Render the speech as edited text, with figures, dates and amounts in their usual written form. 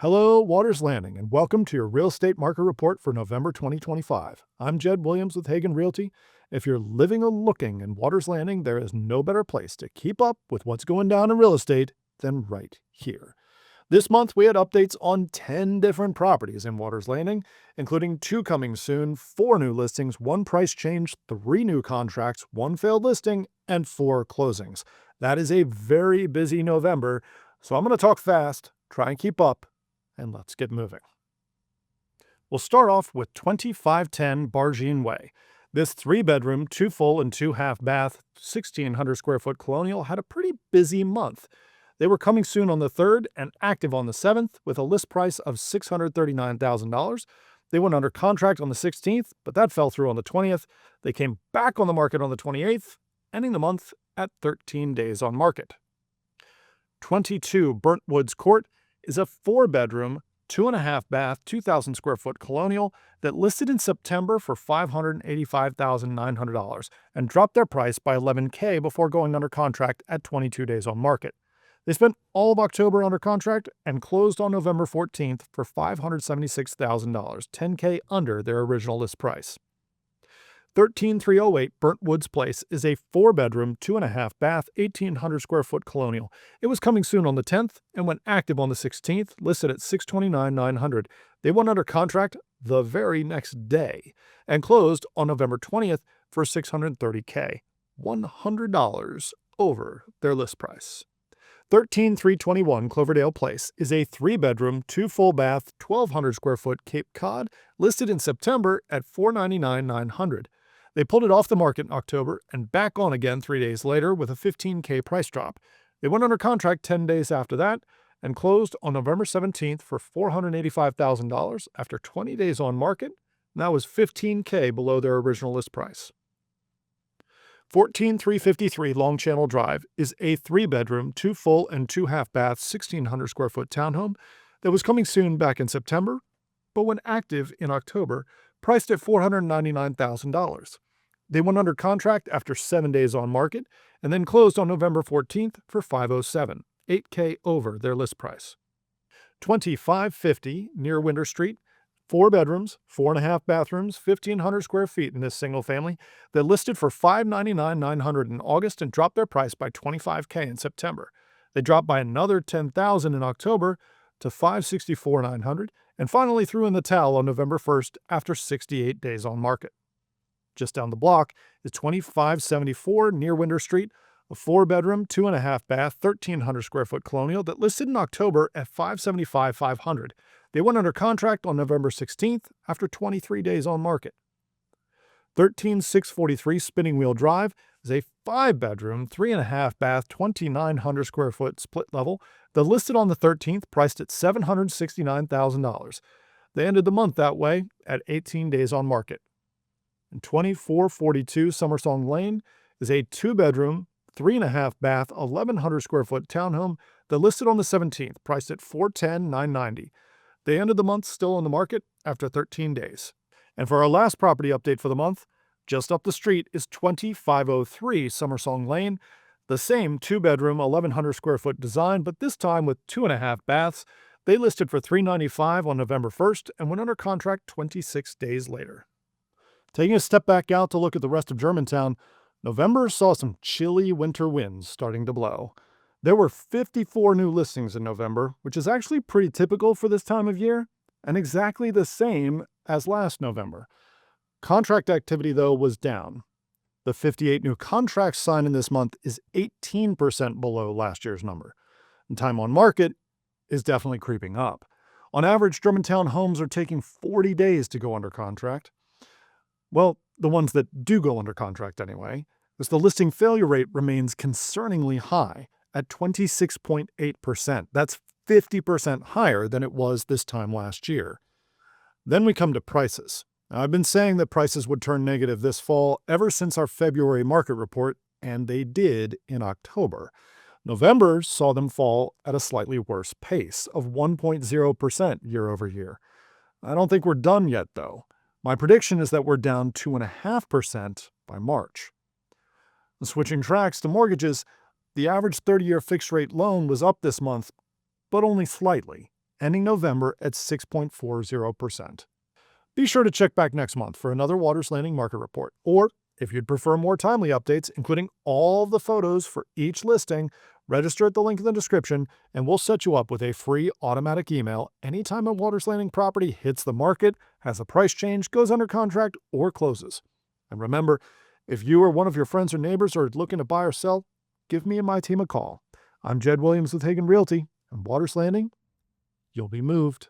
Hello, Waters Landing, and welcome to your real estate market report for November 2025. I'm Jed Williams with Hagan Realty. If you're living or looking in Waters Landing, there is no better place to keep up with what's going down in real estate than right here. This month, we had updates on 10 different properties in Waters Landing, including 2 coming soon, 4 new listings, 1 price change, 3 new contracts, 1 failed listing, and 4 closings. That is a very busy November, so I'm going to talk fast, try and keep up, and let's get moving. We'll start off with 2510 Bargene Way. This 3-bedroom, 2 full and 2 half bath, 1,600 square foot colonial had a pretty busy month. They were coming soon on the 3rd and active on the 7th with a list price of $639,000. They went under contract on the 16th, but that fell through on the 20th. They came back on the market on the 28th, ending the month at 13 days on market. 22 Burnt Woods Court is a 4-bedroom, 2.5 bath, 2,000 square foot colonial that listed in September for $585,900 and dropped their price by $11,000 before going under contract at 22 days on market. They spent all of October under contract and closed on November 14th for $576,000, $10,000 under their original list price. 13308 Burnt Woods Place is a 4-bedroom, 2.5 bath, 1,800 square foot colonial. It was coming soon on the 10th and went active on the 16th, listed at $629,900. They went under contract the very next day and closed on November 20th for $630,000, $100 over their list price. 13321 Cloverdale Place is a 3-bedroom, 2 full bath, 1,200 square foot Cape Cod, listed in September at $499,900. They pulled it off the market in October and back on again 3 days later with a $15,000 price drop. They went under contract 10 days after that and closed on November 17th for $485,000 after 20 days on market. And that was $15,000 below their original list price. 14353 Long Channel Drive is a 3-bedroom, 2 full and 2 half bath, 1,600 square foot townhome that was coming soon back in September, but when active in October, priced at $499,000. They went under contract after 7 days on market and then closed on November 14th for $507,000, $8,000 over their list price. 2550 near Winter Street, 4 bedrooms, 4.5 bathrooms, 1,500 square feet in this single family that listed for $599,900 in August and dropped their price by $25,000 in September. They dropped by another $10,000 in October to $564,900 and finally threw in the towel on November 1st after 68 days on market. Just down the block is 2574 near Winter Street, a 4-bedroom, 2.5 bath, 1,300 square foot colonial that listed in October at $575,500. They went under contract on November 16th after 23 days on market. 13643 Spinning Wheel Drive is a 5-bedroom, 3.5 bath, 2,900 square foot split level that listed on the 13th, priced at $769,000. They ended the month that way at 18 days on market. And 2442 Summersong Lane is a 2-bedroom, 3.5 bath, 1,100 square foot townhome that listed on the 17th, priced at $410,990. They ended the month still on the market after 13 days. And for our last property update for the month, just up the street is 2503 Summersong Lane, the same 2-bedroom, 1,100 square foot design, but this time with 2.5 baths. They listed for $395,000 on November 1st and went under contract 26 days later. Taking a step back out to look at the rest of Germantown, November saw some chilly winter winds starting to blow. There were 54 new listings in November, which is actually pretty typical for this time of year, and exactly the same as last November. Contract activity, though, was down. The 58 new contracts signed in this month is 18% below last year's number. And time on market is definitely creeping up. On average, Germantown homes are taking 40 days to go under contract. Well, the ones that do go under contract anyway, as the listing failure rate remains concerningly high at 26.8%. That's 50% higher than it was this time last year. Then we come to prices. Now, I've been saying that prices would turn negative this fall ever since our February market report, and they did in October. November saw them fall at a slightly worse pace of 1.0% year over year. I don't think we're done yet, though. My prediction is that we're down 2.5% by March. Switching tracks to mortgages, the average 30-year fixed-rate loan was up this month, but only slightly. ending November at 6.40%. Be sure to check back next month for another Waters Landing market report. Or, if you'd prefer more timely updates, including all of the photos for each listing, register at the link in the description, and we'll set you up with a free automatic email anytime a Waters Landing property hits the market, has a price change, goes under contract, or closes. And remember, if you or one of your friends or neighbors are looking to buy or sell, give me and my team a call. I'm Jed Williams with Hagan Realty, and Waters Landing, you'll be moved.